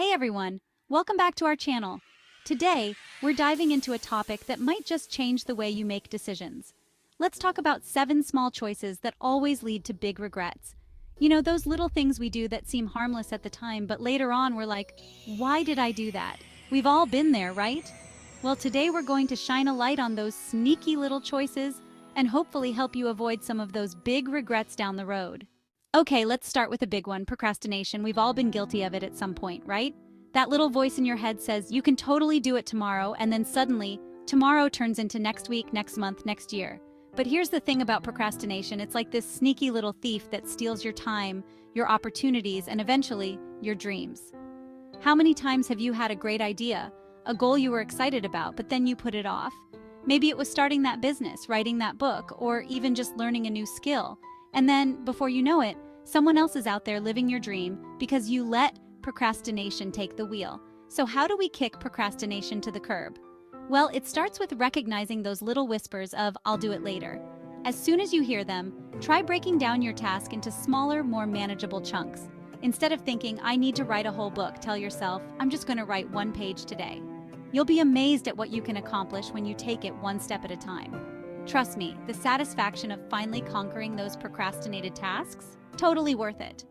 Hey everyone, welcome back to our channel. Today, we're diving into a topic that might just change the way you make decisions. Let's talk about 7 small choices that always lead to big regrets. You know, those little things we do that seem harmless at the time, but later on we're like, why did I do that? We've all been there, right? Well, today we're going to shine a light on those sneaky little choices and hopefully help you avoid some of those big regrets down the road. Okay, let's start with a big one, procrastination. We've all been guilty of it at some point, right? That little voice in your head says, you can totally do it tomorrow, and then suddenly, tomorrow turns into next week, next month, next year. But here's the thing about procrastination, it's like this sneaky little thief that steals your time, your opportunities, and eventually, your dreams. How many times have you had a great idea, a goal you were excited about, but then you put it off? Maybe it was starting that business, writing that book, or even just learning a new skill. And then, before you know it, someone else is out there living your dream because you let procrastination take the wheel. So how do we kick procrastination to the curb? Well, it starts with recognizing those little whispers of, I'll do it later. As soon as you hear them, try breaking down your task into smaller, more manageable chunks. Instead of thinking, I need to write a whole book, tell yourself, I'm just going to write 1 page today. You'll be amazed at what you can accomplish when you take it 1 step at a time. Trust me, the satisfaction of finally conquering those procrastinated tasks? Totally worth it.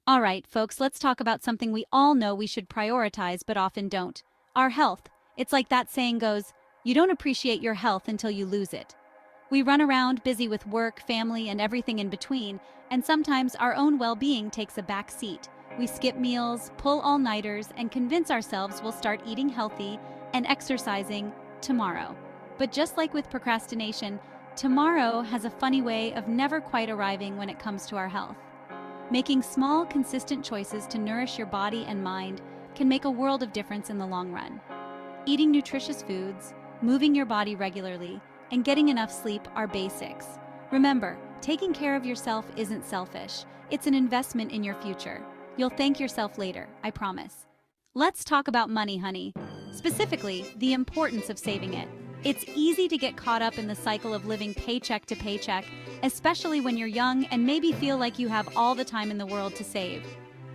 All right, folks, let's talk about something we all know we should prioritize but often don't. Our health. It's like that saying goes, you don't appreciate your health until you lose it. We run around busy with work, family, and everything in between, and sometimes our own well-being takes a back seat. We skip meals, pull all-nighters, and convince ourselves we'll start eating healthy and exercising tomorrow. But just like with procrastination, tomorrow has a funny way of never quite arriving when it comes to our health. Making small, consistent choices to nourish your body and mind can make a world of difference in the long run. Eating nutritious foods, moving your body regularly, and getting enough sleep are basics. Remember, taking care of yourself isn't selfish. It's an investment in your future. You'll thank yourself later, I promise. Let's talk about money, honey. Specifically, the importance of saving it. It's easy to get caught up in the cycle of living paycheck to paycheck, especially when you're young and maybe feel like you have all the time in the world to save.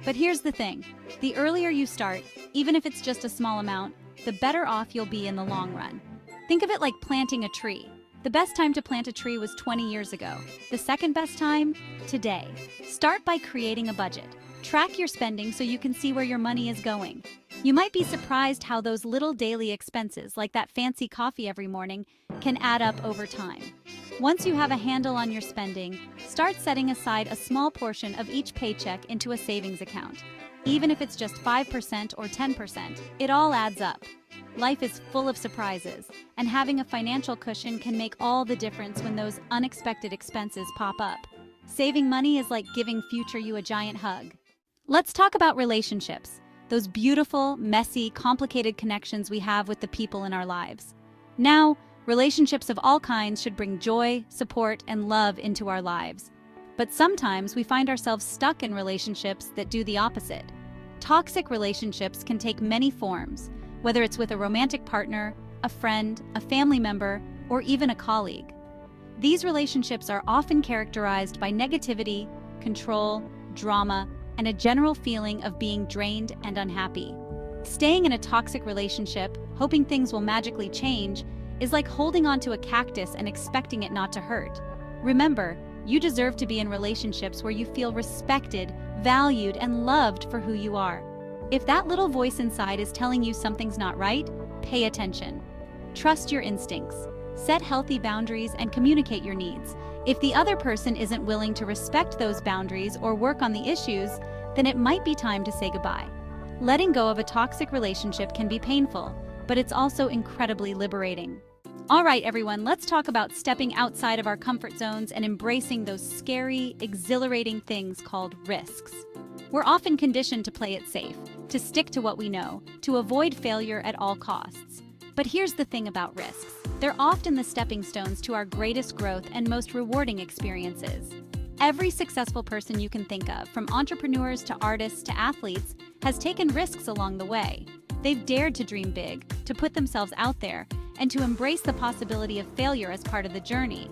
But here's the thing, the earlier you start, even if it's just a small amount, the better off you'll be in the long run. Think of it like planting a tree. The best time to plant a tree was 20 years ago. The second best time? Today. Start by creating a budget. Track your spending so you can see where your money is going. You might be surprised how those little daily expenses, like that fancy coffee every morning, can add up over time. Once you have a handle on your spending, start setting aside a small portion of each paycheck into a savings account. Even if it's just 5% or 10%, it all adds up. Life is full of surprises, and having a financial cushion can make all the difference when those unexpected expenses pop up. Saving money is like giving future you a giant hug. Let's talk about relationships. Those beautiful, messy, complicated connections we have with the people in our lives. Now, relationships of all kinds should bring joy, support, and love into our lives. But sometimes we find ourselves stuck in relationships that do the opposite. Toxic relationships can take many forms, whether it's with a romantic partner, a friend, a family member, or even a colleague. These relationships are often characterized by negativity, control, drama, and a general feeling of being drained and unhappy. Staying in a toxic relationship, hoping things will magically change, is like holding onto a cactus and expecting it not to hurt. Remember, you deserve to be in relationships where you feel respected, valued, and loved for who you are. If that little voice inside is telling you something's not right, pay attention. Trust your instincts. Set healthy boundaries and communicate your needs. If the other person isn't willing to respect those boundaries or work on the issues, then it might be time to say goodbye. Letting go of a toxic relationship can be painful, but it's also incredibly liberating. All right, everyone, let's talk about stepping outside of our comfort zones and embracing those scary, exhilarating things called risks. We're often conditioned to play it safe, to stick to what we know, to avoid failure at all costs. But here's the thing about risks. They're often the stepping stones to our greatest growth and most rewarding experiences. Every successful person you can think of, from entrepreneurs to artists to athletes, has taken risks along the way. They've dared to dream big, to put themselves out there, and to embrace the possibility of failure as part of the journey.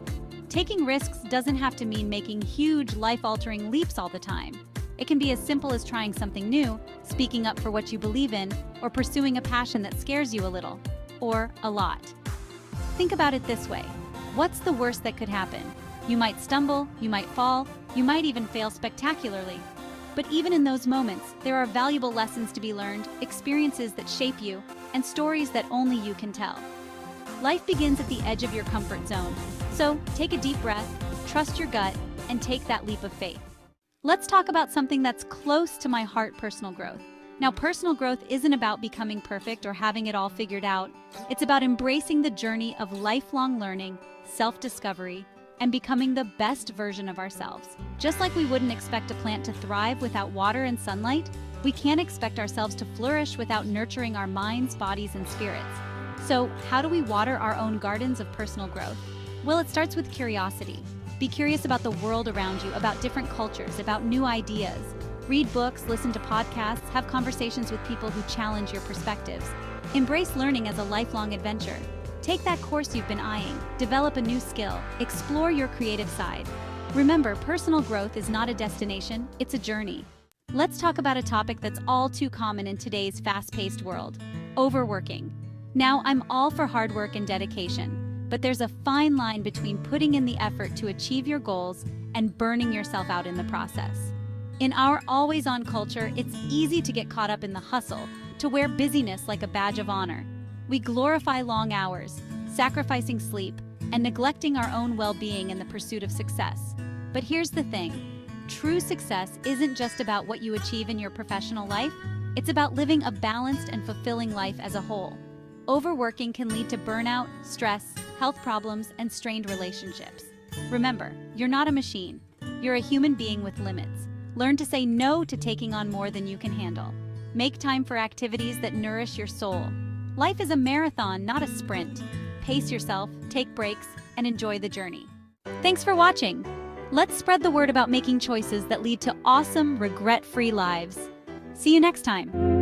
Taking risks doesn't have to mean making huge, life-altering leaps all the time. It can be as simple as trying something new, speaking up for what you believe in, or pursuing a passion that scares you a little, or a lot. Think about it this way. What's the worst that could happen? You might stumble, you might fall, you might even fail spectacularly. But even in those moments, there are valuable lessons to be learned, experiences that shape you, and stories that only you can tell. Life begins at the edge of your comfort zone. So take a deep breath, trust your gut, and take that leap of faith. Let's talk about something that's close to my heart: personal growth. Now, personal growth isn't about becoming perfect or having it all figured out. It's about embracing the journey of lifelong learning, self-discovery, and becoming the best version of ourselves. Just like we wouldn't expect a plant to thrive without water and sunlight, we can't expect ourselves to flourish without nurturing our minds, bodies, and spirits. So, how do we water our own gardens of personal growth? Well, it starts with curiosity. Be curious about the world around you, about different cultures, about new ideas. Read books, listen to podcasts, have conversations with people who challenge your perspectives. Embrace learning as a lifelong adventure. Take that course you've been eyeing, develop a new skill, explore your creative side. Remember, personal growth is not a destination, it's a journey. Let's talk about a topic that's all too common in today's fast-paced world: overworking. Now, I'm all for hard work and dedication, but there's a fine line between putting in the effort to achieve your goals and burning yourself out in the process. In our always-on culture, it's easy to get caught up in the hustle, to wear busyness like a badge of honor. We glorify long hours, sacrificing sleep, and neglecting our own well-being in the pursuit of success. But here's the thing: true success isn't just about what you achieve in your professional life, it's about living a balanced and fulfilling life as a whole. Overworking can lead to burnout, stress, health problems, and strained relationships. Remember, you're not a machine. You're a human being with limits. Learn to say no to taking on more than you can handle. Make time for activities that nourish your soul. Life is a marathon, not a sprint. Pace yourself, take breaks, and enjoy the journey. Thanks for watching. Let's spread the word about making choices that lead to awesome, regret-free lives. See you next time.